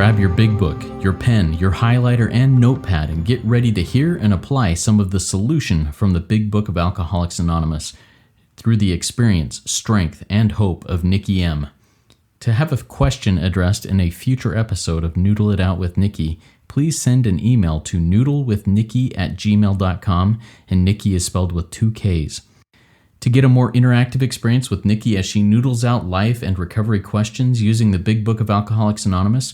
grab your big book, your pen, your highlighter, and notepad and get ready to hear and apply some of the solution from the Big Book of Alcoholics Anonymous through the experience, strength, and hope of Nikki M. To have a question addressed in a future episode of Noodle It Out with Nikki, please send an email to noodlewithnikki@gmail.com, and Nikki is spelled with 2 Ks. To get a more interactive experience with Nikki as she noodles out life and recovery questions using the Big Book of Alcoholics Anonymous,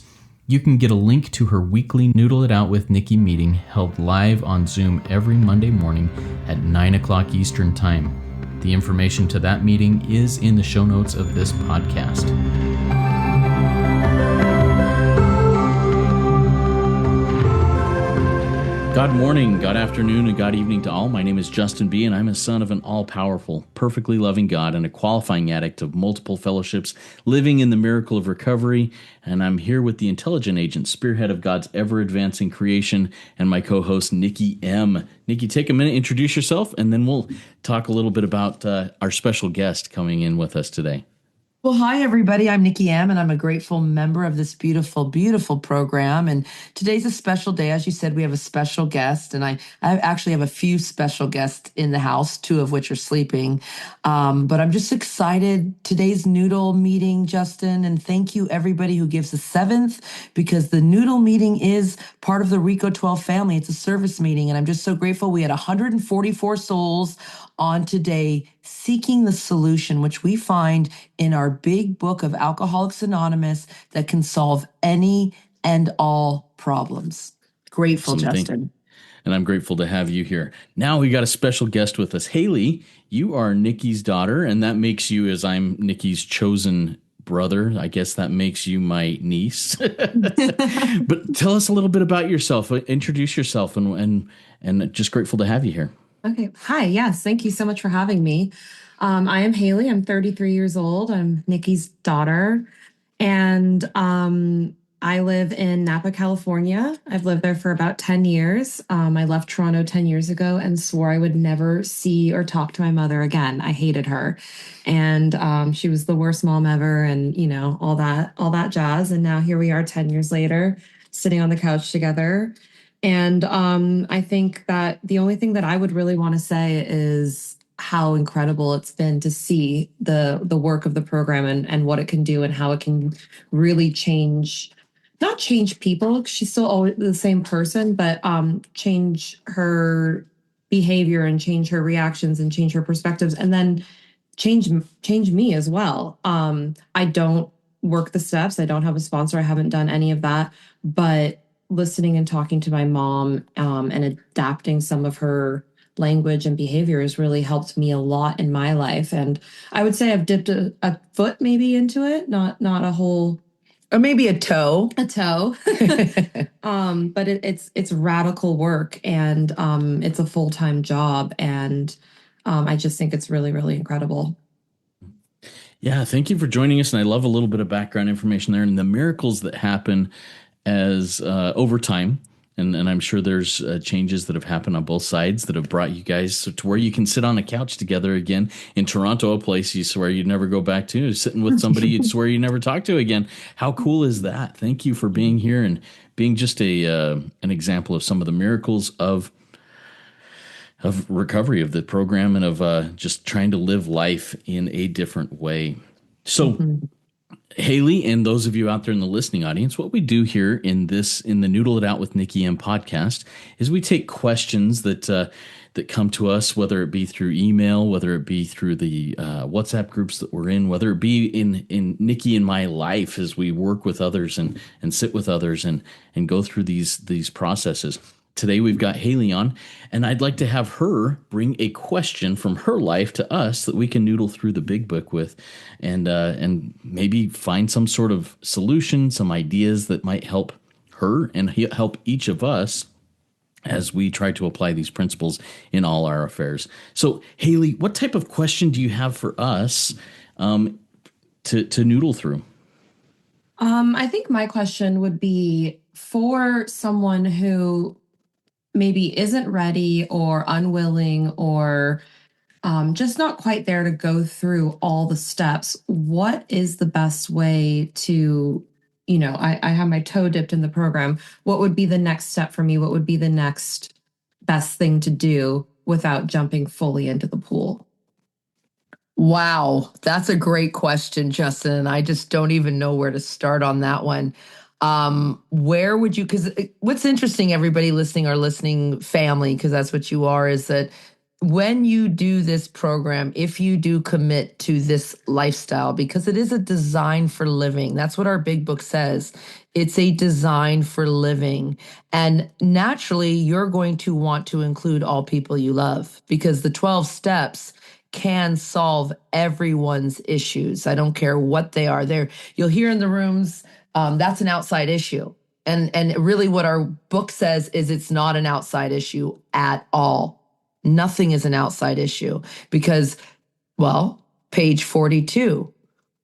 you can get a link to her weekly Noodle It Out with Nikki meeting held live on Zoom every Monday morning at 9 o'clock Eastern Time. The information to that meeting is in the show notes of this podcast. God morning, God afternoon, and God evening to all. My name is Justin B., and I'm a son of an all-powerful, perfectly loving God and a qualifying addict of multiple fellowships, living in the miracle of recovery. And I'm here with the intelligent agent, spearhead of God's ever-advancing creation, and my co-host, Nikki M. Nikki, take a minute, introduce yourself, and then we'll talk a little bit about our special guest coming in with us today. Well, hi, everybody. I'm Nikki M, and I'm a grateful member of this beautiful, beautiful program. And today's a special day. As you said, we have a special guest, and I actually have a few special guests in the house, 2 of which are sleeping. But I'm just excited. Today's Noodle meeting, Justin, and thank you, everybody who gives the 7th, because the Noodle meeting is part of the RICO 12 family. It's a service meeting, and I'm just so grateful. We had 144 souls on today seeking the solution, which we find in our Big Book of Alcoholics Anonymous that can solve any and all problems. Grateful, Awesome. Justin. And I'm grateful to have you here. Now we got a special guest with us. Hailey, you are Nikki's daughter, and that makes you, as I'm Nikki's chosen brother, I guess that makes you my niece. But tell us a little bit about yourself. Introduce yourself, and just grateful to have you here. Okay. Hi. Yes. Thank you so much for having me. I am Hailey. I'm 33 years old. I'm Nikki's daughter. And I live in Napa, California. I've lived there for about 10 years. I left Toronto 10 years ago and swore I would never see or talk to my mother again. I hated her. And she was the worst mom ever, and, you know, all that jazz. And now here we are 10 years later, sitting on the couch together. And I think that the only thing that I would really want to say is how incredible it's been to see the work of the program and what it can do and how it can really not change people. She's still always the same person, but change her behavior and change her reactions and change her perspectives, and then change me as well. I don't work the steps. I don't have a sponsor. I haven't done any of that, but listening and talking to my mom and adapting some of her language and behavior has really helped me a lot in my life. And I would say I've dipped a foot maybe into it, not a whole, or maybe a toe. But it's radical work, and it's a full-time job. And I just think it's really, really incredible. Yeah, thank you for joining us. And I love a little bit of background information there and the miracles that happen as over time. And I'm sure there's changes that have happened on both sides that have brought you guys to where you can sit on a couch together again in Toronto, a place you swear you'd never go back to, sitting with somebody you'd swear you never talk to again. How cool is that? Thank you for being here and being just an example of some of the miracles of recovery of the program and of just trying to live life in a different way. So, Hailey, and those of you out there in the listening audience, what we do here in the Noodle It Out with Nikki M podcast is we take questions that come to us, whether it be through email, whether it be through the WhatsApp groups that we're in, whether it be in Nikki and my life as we work with others and sit with others and go through these processes. Today we've got Hailey on, and I'd like to have her bring a question from her life to us that we can noodle through the Big Book with, and maybe find some sort of solution, some ideas that might help her and help each of us as we try to apply these principles in all our affairs. So, Hailey, what type of question do you have for us to noodle through? I think my question would be for someone who maybe isn't ready or unwilling or just not quite there to go through all the steps. What is the best way to I have my toe dipped in the program. What would be the next step for me? What would be the next best thing to do without jumping fully into the pool? Wow, that's a great question, Justin. And I just don't even know where to start on that one. Where would you, because what's interesting, everybody listening, our listening family, because that's what you are, is that when you do this program, if you do commit to this lifestyle, because it is a design for living, that's what our big book says. It's a design for living. And naturally, you're going to want to include all people you love because the 12 steps can solve everyone's issues. I don't care what they are. There, you'll hear in the rooms, that's an outside issue. And really what our book says is it's not an outside issue at all. Nothing is an outside issue because, well, page 42,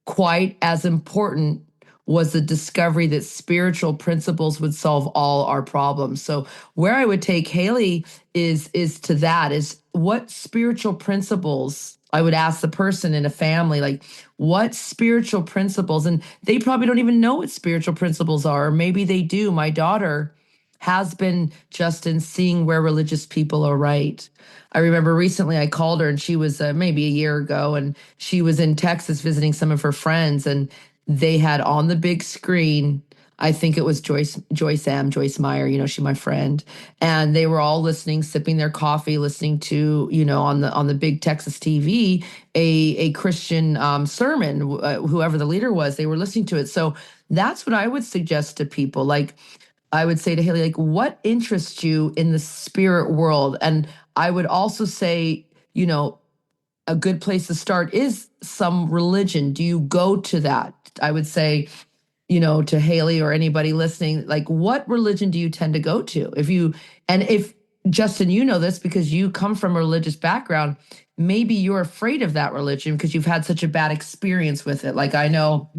quite as important was the discovery that spiritual principles would solve all our problems. So where I would take Hailey is to that is what spiritual principles I would ask the person in a family, like what spiritual principles, and they probably don't even know what spiritual principles are, or maybe they do. My daughter has been just in seeing where religious people are right. I remember recently I called her and she was maybe a year ago and she was in Texas visiting some of her friends and they had on the big screen, I think it was Joyce Meyer, she's my friend. And they were all listening, sipping their coffee, listening to, on the big Texas TV, a Christian sermon, whoever the leader was, they were listening to it. So that's what I would suggest to people. Like, I would say to Hailey, like, what interests you in the spirit world? And I would also say, a good place to start is some religion. Do you go to that? I would say, to Hailey or anybody listening, like, what religion do you tend to go to? If Justin, you know this because you come from a religious background, maybe you're afraid of that religion because you've had such a bad experience with it. Like I know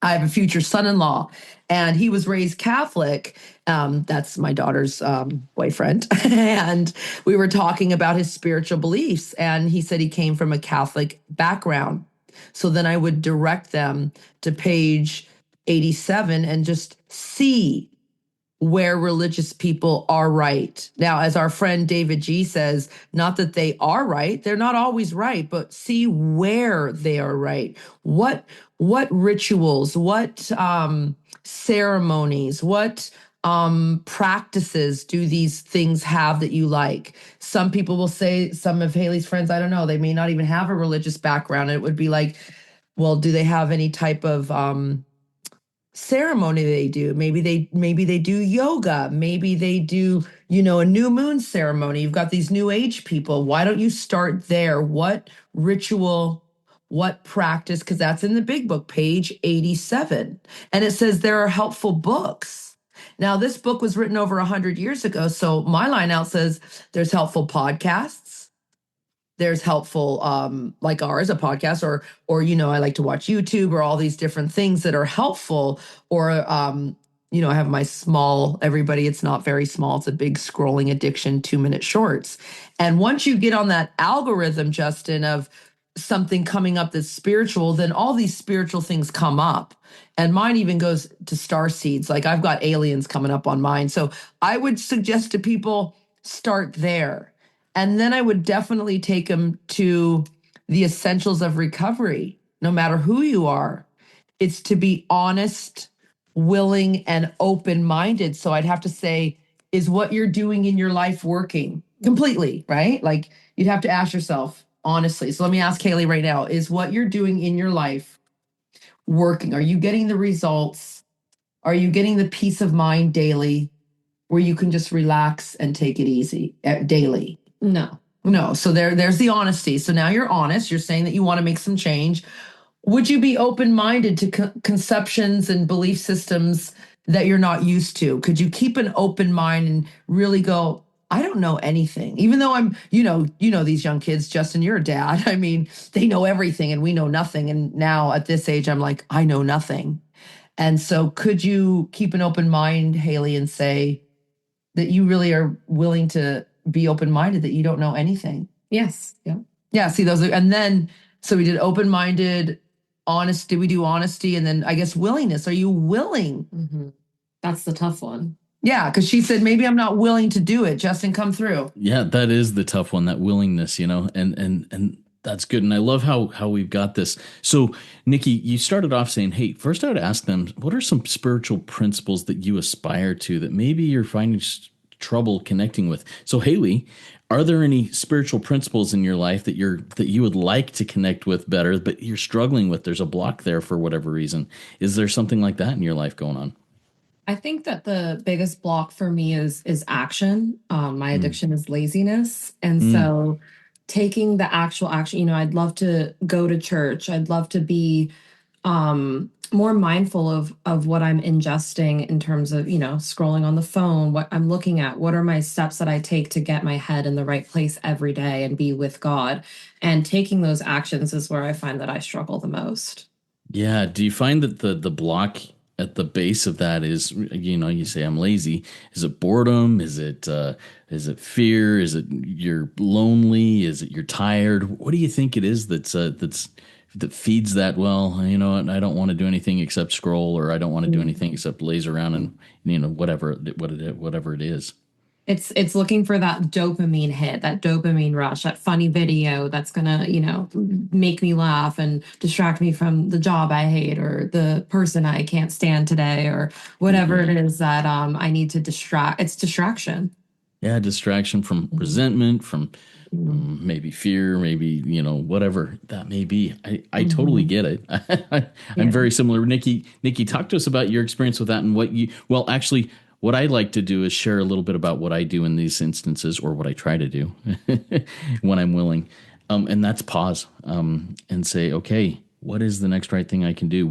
I have a future son-in-law and he was raised Catholic. That's my daughter's boyfriend. And we were talking about his spiritual beliefs. And he said he came from a Catholic background. So then I would direct them to page 87 and just see where religious people are right. Now, as our friend David G says, not that they are right, they're not always right, but see where they are right. What rituals, what ceremonies, what practices do these things have that you like? Some people will say, some of Hailey's friends, I don't know, they may not even have a religious background. It would be like, well, do they have any type of ceremony they do? Maybe they do yoga. Maybe they do, a new moon ceremony. You've got these new age people. Why don't you start there? What ritual, what practice? Because that's in the big book, page 87. And it says there are helpful books. Now, this book was written over 100 years ago. So my line out says there's helpful podcasts. There's helpful, like ours, a podcast, or I like to watch YouTube or all these different things that are helpful. Or, I have my small, everybody, it's not very small. It's a big scrolling addiction, 2-minute shorts. And once you get on that algorithm, Justin, of something coming up that's spiritual, then all these spiritual things come up. And mine even goes to star seeds. Like I've got aliens coming up on mine. So I would suggest to people start there. And then I would definitely take them to the essentials of recovery, no matter who you are. It's to be honest, willing, and open-minded. So I'd have to say, is what you're doing in your life working completely, right? Like you'd have to ask yourself, honestly. So let me ask Hailey right now, is what you're doing in your life working? Are you getting the results? Are you getting the peace of mind daily where you can just relax and take it easy daily? No. So there's the honesty. So now you're honest. You're saying that you want to make some change. Would you be open-minded to conceptions and belief systems that you're not used to? Could you keep an open mind and really go, I don't know anything, even though I'm, these young kids, Justin, you're a dad. I mean, they know everything and we know nothing. And now at this age, I'm like, I know nothing. And so could you keep an open mind, Hailey, and say that you really are willing to be open-minded, that you don't know anything? Yes. Yeah. Yeah. See, those are, and then, so we did open-minded, Did we do honesty? And then I guess willingness. Are you willing? Mm-hmm. That's the tough one. Yeah, because she said, maybe I'm not willing to do it. Justin, come through. Yeah, that is the tough one, that willingness, and that's good. And I love how we've got this. So, Nikki, you started off saying, hey, first I would ask them, what are some spiritual principles that you aspire to that maybe you're finding trouble connecting with? So, Hailey, are there any spiritual principles in your life that you would like to connect with better, but you're struggling with? There's a block there for whatever reason. Is there something like that in your life going on? I think that the biggest block for me is action. My addiction is laziness. And so taking the actual action, I'd love to go to church. I'd love to be more mindful of what I'm ingesting in terms of, scrolling on the phone, what I'm looking at, what are my steps that I take to get my head in the right place every day and be with God. And taking those actions is where I find that I struggle the most. Yeah. Do you find that the block at the base of that is, you say I'm lazy. Is it boredom? Is it fear? Is it you're lonely? Is it you're tired? What do you think it is that feeds that? Well, I don't want to do anything except scroll, or I don't want to do anything except laze around and whatever it is. It's looking for that dopamine hit, that dopamine rush, that funny video that's gonna, make me laugh and distract me from the job I hate or the person I can't stand today or whatever it is that I need to distract. It's distraction. Yeah, distraction from resentment, from maybe fear, maybe, whatever that may be. I totally get it. I'm very similar. Nikki, talk to us about your experience with that and what I like to do is share a little bit about what I do in these instances, or what I try to do when I'm willing. And that's pause and say, okay, what is the next right thing I can do?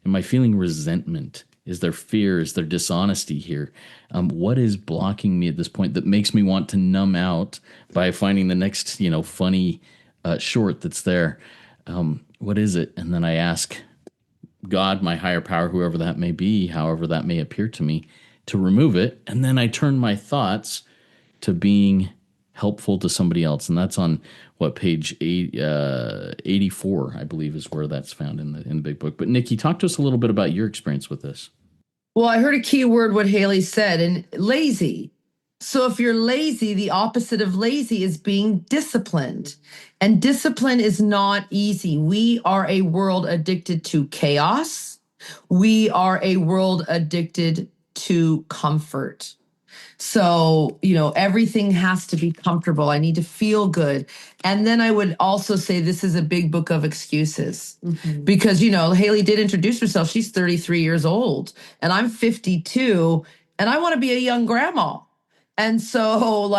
Am I feeling resentment? Is there fear? Is there dishonesty here? What is blocking me at this point that makes me want to numb out by finding the next, funny short that's there? What is it? And then I ask God, my higher power, whoever that may be, however that may appear to me, to remove it. And then I turn my thoughts to being helpful to somebody else. And that's on page 84, I believe, is where that's found in the big book. But Nikki, talk to us a little bit about your experience with this. Well, I heard a key word, what Hailey said, and lazy. So if you're lazy, the opposite of lazy is being disciplined. And discipline is not easy. We are a world addicted to chaos. We are a world addicted to comfort. So, everything has to be comfortable. I need to feel good. And then I would also say this is a big book of excuses because, Hailey did introduce herself. She's 33 years old and I'm 52 and I want to be a young grandma. And so,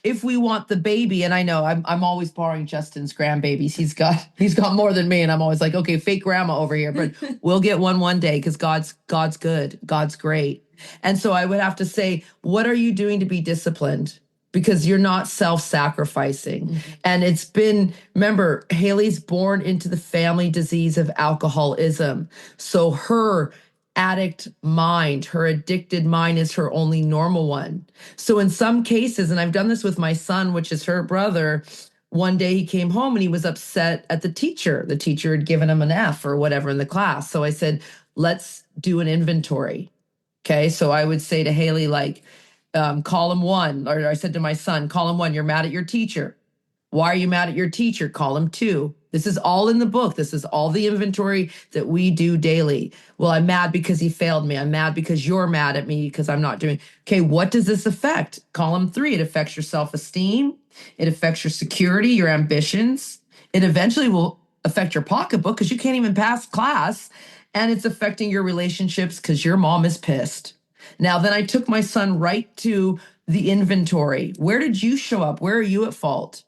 if we want the baby, and I know I'm always borrowing Justin's grandbabies. He's got more than me, and I'm always like, okay, fake grandma over here, but we'll get one day because God's good, God's great. And so I would have to say, what are you doing to be disciplined? Because you're not self-sacrificing. And remember, Hailey's born into the family disease of alcoholism. So her addict mind, her addicted mind is her only normal one. So in some cases, and I've done this with my son, which is her brother, one day he came home and he was upset at the teacher. The teacher had given him an F or whatever in the class. So I said, let's do an inventory. Okay. So I would say to Hailey, column 1, or I said to my son, column 1, you're mad at your teacher. Why are you mad at your teacher? Column 2. This is all in the book. This is all the inventory that we do daily. Well, I'm mad because he failed me. I'm mad because you're mad at me because I'm not doing. Okay, what does this affect? Column 3, it affects your self-esteem. It affects your security, your ambitions. It eventually will affect your pocketbook because you can't even pass class. And it's affecting your relationships because your mom is pissed. Now, then I took my son right to the inventory. Where did you show up? Where are you at fault?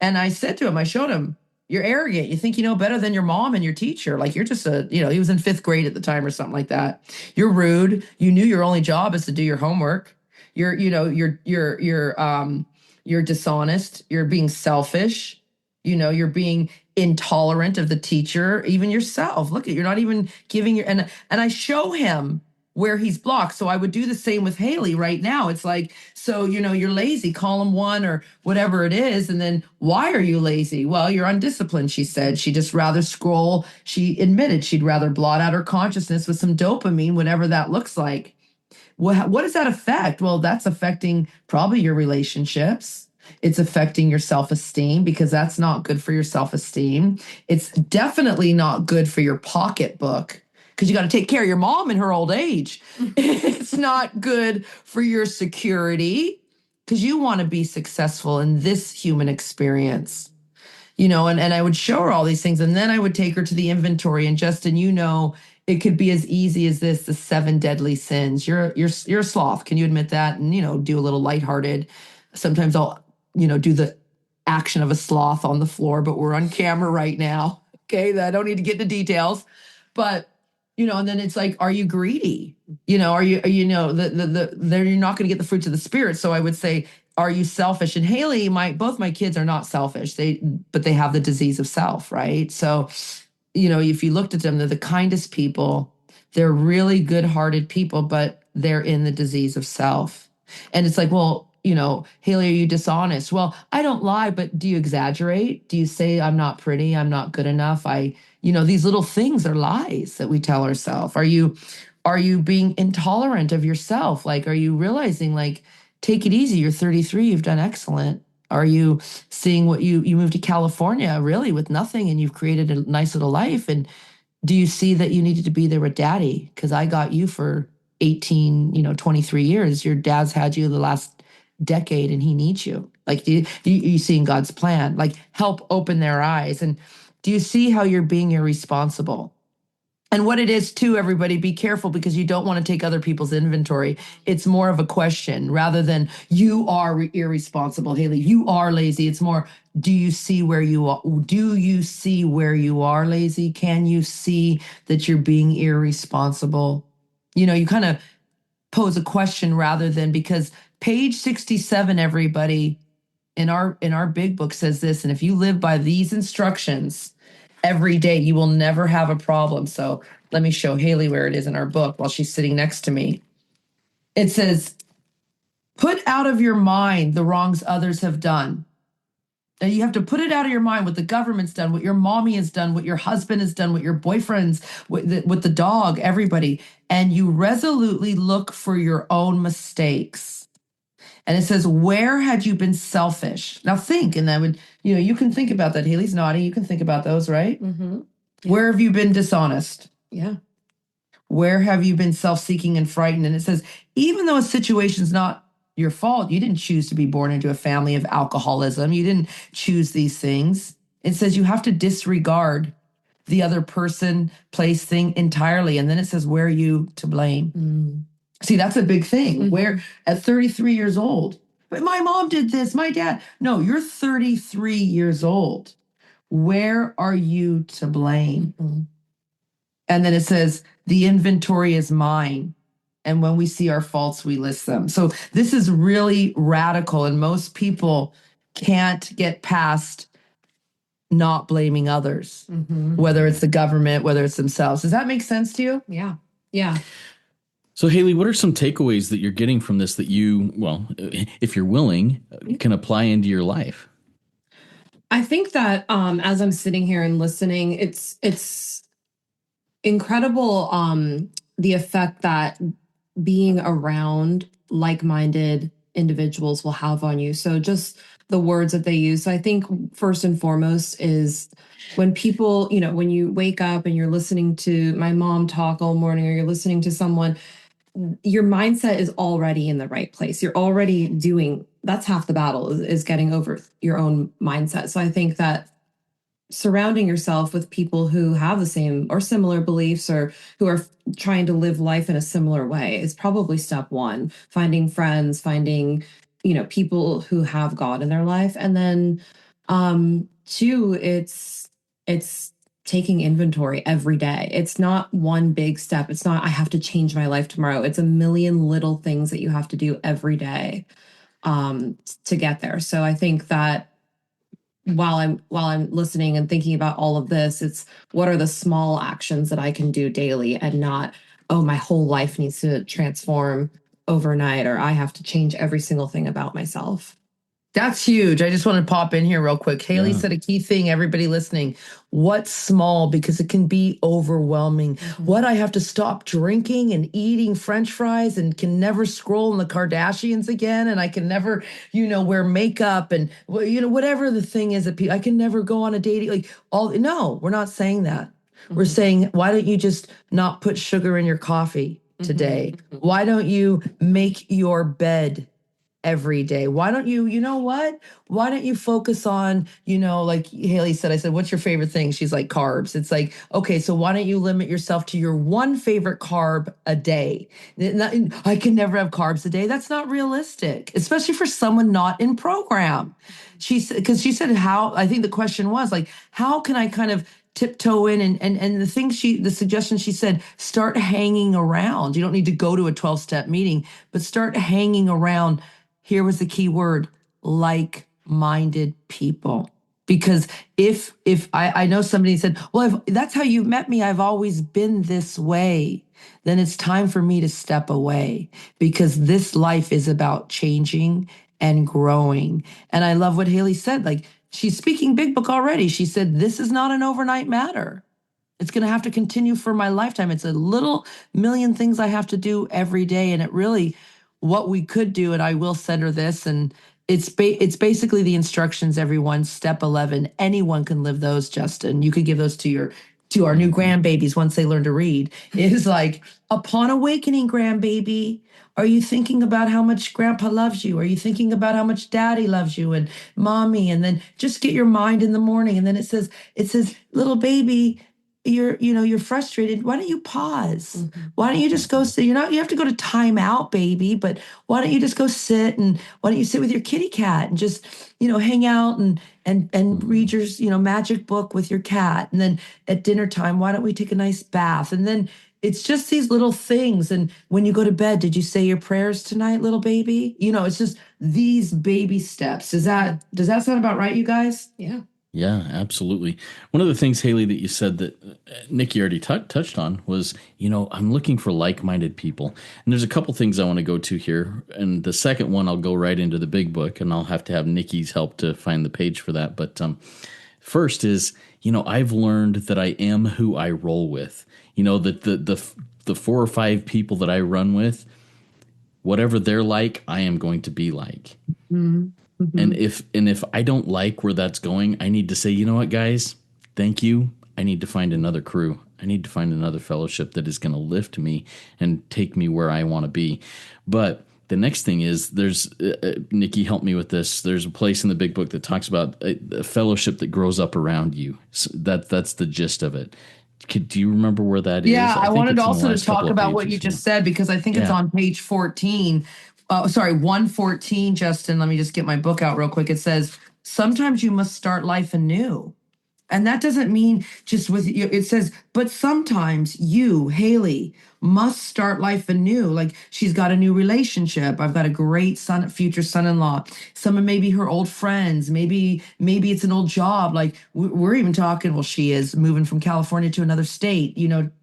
And I said to him, I showed him, you're arrogant. You think you know better than your mom and your teacher. You're just he was in 5th grade at the time or something like that. You're rude. You knew your only job is to do your homework. You're dishonest. You're being selfish. You're being intolerant of the teacher, even yourself. Look, you're not even giving and I show him where he's blocked. So I would do the same with Hailey right now. It's like, so, you're lazy, column 1 or whatever it is. And then why are you lazy? Well, you're undisciplined, she said. She'd just rather scroll. She admitted she'd rather blot out her consciousness with some dopamine, whatever that looks like. What does that affect? Well, that's affecting probably your relationships. It's affecting your self-esteem because that's not good for your self-esteem. It's definitely not good for your pocketbook because you got to take care of your mom in her old age. It's not good for your security because you want to be successful in this human experience. And I would show her all these things, and then I would take her to the inventory. And Justin, it could be as easy as this: the 7 deadly sins. You're a sloth. Can you admit that? And do a little lighthearted. Sometimes I'll do the action of a sloth on the floor, but we're on camera right now. Okay, I don't need to get into details, but and then it's like, are you greedy? Are you you're not going to get the fruits of the spirit. So I would say, are you selfish? And Hailey, both my kids are not selfish. But they have the disease of self, right? So, if you looked at them, they're the kindest people. They're really good-hearted people, but they're in the disease of self. And it's like, well, Hailey, are you dishonest? Well, I don't lie, but do you exaggerate? Do you say I'm not pretty? I'm not good enough? These little things are lies that we tell ourselves. Are you being intolerant of yourself? Like, are you realizing, like, take it easy. You're 33. You've done excellent. Are you seeing what you moved to California really with nothing and you've created a nice little life? And do you see that you needed to be there with daddy? Because I got you for 18, 23 years. Your dad's had you the last decade and he needs you. Like, you seeing God's plan, like help open their eyes. And do you see how you're being irresponsible? And what it is too, everybody, be careful because you don't want to take other people's inventory. It's more of a question rather than you are irresponsible, Hailey. You are lazy. It's more, do you see where you are? Do you see where you are lazy? Can you see that you're being irresponsible? You kind of pose a question rather than, because page 67, everybody, in our big book says this, and if you live by these instructions every day, you will never have a problem. So let me show Hailey where it is in our book while she's sitting next to me. It says, put out of your mind the wrongs others have done. And you have to put it out of your mind what the government's done, what your mommy has done, what your husband has done, what your boyfriend's, with the dog, everybody. And you resolutely look for your own mistakes. And it says, where had you been selfish? Now think, and that would, you can think about that. Hailey's nodding. You can think about those, right? Mm-hmm. Yeah. Where have you been dishonest? Yeah. Where have you been self-seeking and frightened? And it says, even though a situation's not your fault, you didn't choose to be born into a family of alcoholism. You didn't choose these things. It says you have to disregard the other person, place, thing entirely. And then it says, where are you to blame? Mm. See, that's a big thing. Mm-hmm. Where at 33 years old, but my mom did this, my dad. No, you're 33 years old. Where are you to blame? Mm-hmm. And then it says, the inventory is mine. And when we see our faults, we list them. So this is really radical. And most people can't get past not blaming others, mm-hmm. whether it's the government, whether it's themselves. Does that make sense to you? Yeah. Yeah. So, Hailey, what are some takeaways that you're getting from this that you, well, if you're willing, can apply into your life? I think that as I'm sitting here and listening, it's incredible the effect that being around like-minded individuals will have on you. So just the words that they use. So I think first and foremost is when people, when you wake up and you're listening to my mom talk all morning, or you're listening to someone, your mindset is already in the right place. You're already that's half the battle is getting over your own mindset. So I think that surrounding yourself with people who have the same or similar beliefs or who are trying to live life in a similar way is probably step one. Finding friends, finding, people who have God in their life. And then two, it's taking inventory every day. It's not one big step. It's not, I have to change my life tomorrow. It's a million little things that you have to do every day to get there. So I think that while I'm listening and thinking about all of this, it's what are the small actions that I can do daily and not oh, my whole life needs to transform overnight, or I have to change every single thing about myself. That's huge. I just want to pop in here real quick. Hailey said a key thing, everybody listening. What's small? Because it can be overwhelming. What, I have to stop drinking and eating French fries and can never scroll in the Kardashians again. And I can never, wear makeup and, whatever the thing is that I can never go on a date. No, we're not saying that. We're saying, why don't you just not put sugar in your coffee today? Why don't you make your bed every day? Why don't you, why don't you focus on, like Hailey said, I said, what's your favorite thing? She's like, carbs. It's like, okay, so why don't you limit yourself to your one favorite carb a day? I can never have carbs a day. That's not realistic, especially for someone not in program. She said, because she said, how, I think the question was like, how can I kind of tiptoe in and the suggestion she said, start hanging around. You don't need to go to a 12-step meeting, but start hanging around. Here was the key word, like-minded people. Because if I know somebody said, well, that's how you met me, I've always been this way, then it's time for me to step away, because this life is about changing and growing. And I love what Hailey said. Like, she's speaking big book already. She said, this is not an overnight matter. It's going to have to continue for my lifetime. It's a little million things I have to do every day. And it really, what we could do, and I will send her this, and it's basically the instructions, everyone. Step 11. Anyone can live those, Justin. You could give those to our new grandbabies once they learn to read. Is like, upon awakening, grandbaby, are you thinking about how much grandpa loves you? Are you thinking about how much daddy loves you and mommy? And then just get your mind in the morning. And then it says, little baby, you're frustrated. Why don't you pause? Why don't you just go sit? You have to go to time out, baby, but why don't you just go sit, and why don't you sit with your kitty cat and just, hang out and read your, magic book with your cat. And then at dinner time, why don't we take a nice bath? And then it's just these little things. And when you go to bed, did you say your prayers tonight, little baby? It's just these baby steps. Does that sound about right, you guys? Yeah. Yeah, absolutely. One of the things, Hailey, that you said that Nikki already touched on was, I'm looking for like-minded people. And there's a couple things I want to go to here. And the second one, I'll go right into the big book, and I'll have to have Nikki's help to find the page for that. But first is, I've learned that I am who I roll with. That the 4 or 5 people that I run with, whatever they're like, I am going to be like. And if I don't like where that's going, I need to say, you know what, guys, thank you. I need to find another crew. I need to find another fellowship that is going to lift me and take me where I want to be. But the next thing is, there's Nikki, help me with this. There's a place in the big book that talks about a fellowship that grows up around you. So that's the gist of it. Do you remember where that is? Yeah, I wanted also to talk about what you just said, because I think it's on page 14. 114, Justin. Let me just get my book out real quick. It says, sometimes you must start life anew. And that doesn't mean just with you. It says, but sometimes you, Hailey, must start life anew. Like, she's got a new relationship. I've got a great future son-in-law. Some maybe her old friends. Maybe it's an old job. Like, we're even talking, well, she is moving from California to another state,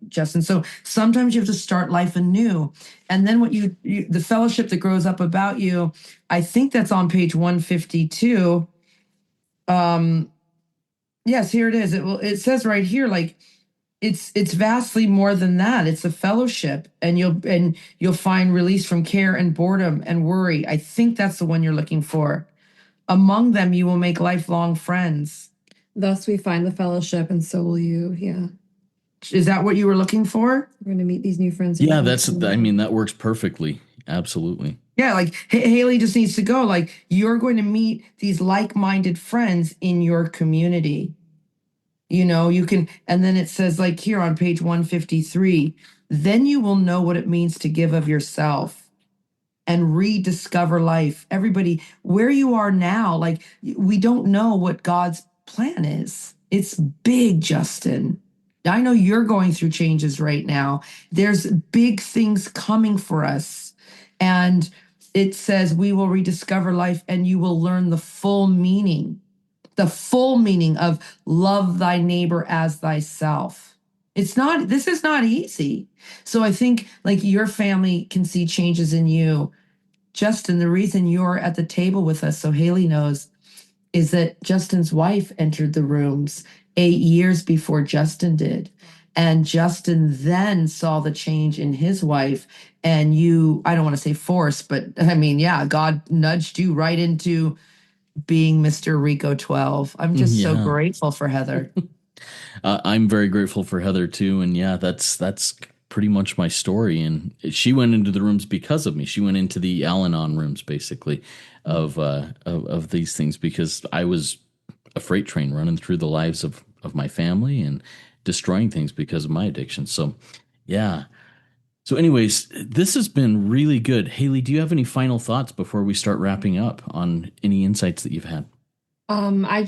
Justin. So sometimes you have to start life anew. And then the fellowship that grows up about you, I think that's on page 152. Yes, here it is. It says right here, like, it's vastly more than that. It's a fellowship, and you'll find release from care and boredom and worry. I think that's the one you're looking for. Among them, you will make lifelong friends. Thus we find the fellowship, and so will you. Yeah. Is that what you were looking for? We're going to meet these new friends. Yeah, that works perfectly. Absolutely. Yeah, like Hailey just needs to go. Like, you're going to meet these like-minded friends in your community. You can, and then it says, like, here on page 153, then you will know what it means to give of yourself and rediscover life. Everybody, where you are now, like, we don't know what God's plan is. It's big, Justin. I know you're going through changes right now. There's big things coming for us. And it says, we will rediscover life, and you will learn the full meaning of love thy neighbor as thyself. This is not easy. So I think like your family can see changes in you. Justin, the reason you're at the table with us, so Hailey knows, is that Justin's wife entered the rooms 8 years before Justin did. And Justin then saw the change in his wife. And you, I don't want to say force, but I mean, yeah, God nudged you right into being Mr. Rico 12. I'm just so Yeah. grateful for Heather. I'm very grateful for Heather too, and yeah, that's pretty much my story. And she went into the rooms because of me. She went into the Al-Anon rooms basically of these things because I was a freight train running through the lives of my family and destroying things because of my addiction. So yeah. So, anyways, this has been really good. Hailey, do you have any final thoughts before we start wrapping up on any insights that you've had? I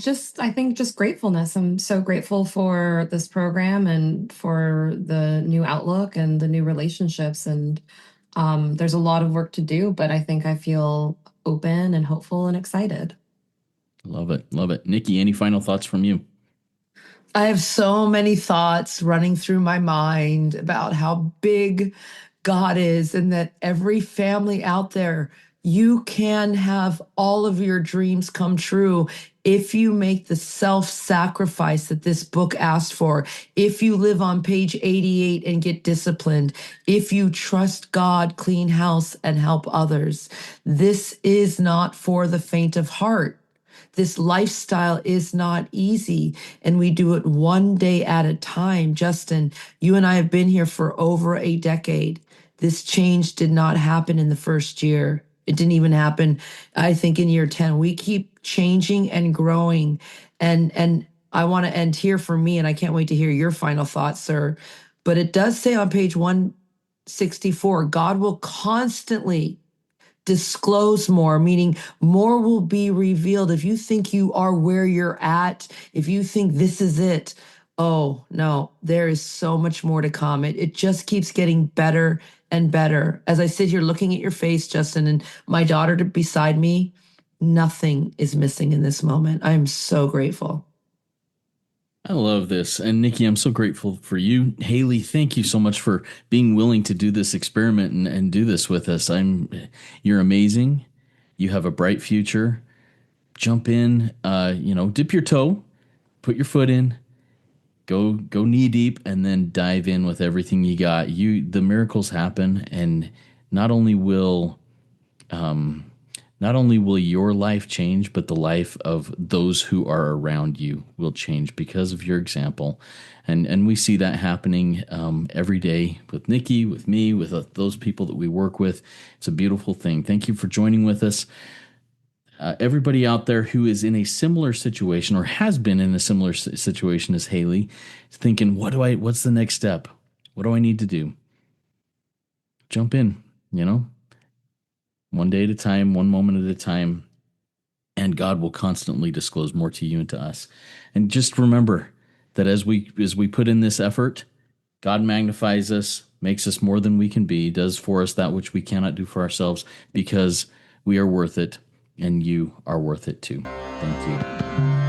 think just gratefulness. I'm so grateful for this program and for the new outlook and the new relationships. And there's a lot of work to do, but I think I feel open and hopeful and excited. Love it. Love it. Nikki, any final thoughts from you? I have so many thoughts running through my mind about how big God is and that every family out there, you can have all of your dreams come true if you make the self sacrifice that this book asked for, if you live on page 88 and get disciplined, if you trust God, clean house, and help others. This is not for the faint of heart. This lifestyle is not easy, and we do it one day at a time. Justin, you and I have been here for over a decade. This change did not happen in the first year. It didn't even happen, I think, in year 10. We keep changing and growing. And I want to end here for me, and I can't wait to hear your final thoughts, sir. But it does say on page 164, God will constantly disclose more, meaning more will be revealed. If you think you are where you're at, if you think this is it, oh no, there is so much more to come. It just keeps getting better and better. As I sit here looking at your face, Justin, and my daughter beside me, nothing is missing in this moment. I am so grateful. I love this. And Nikki, I'm so grateful for you. Hailey, thank you so much for being willing to do this experiment and do this with us. You're amazing. You have a bright future. Jump in, dip your toe, put your foot in, go knee deep, and then dive in with everything you got. The miracles happen, and not only will not only will your life change, but the life of those who are around you will change because of your example. And we see that happening every day with Nikki, with me, with those people that we work with. It's a beautiful thing. Thank you for joining with us. Everybody out there who is in a similar situation or has been in a similar situation as Hailey, thinking, what's the next step? What do I need to do? Jump in, one day at a time, one moment at a time, and God will constantly disclose more to you and to us. And just remember that as we put in this effort, God magnifies us, makes us more than we can be, does for us that which we cannot do for ourselves, because we are worth it, and you are worth it too. Thank you.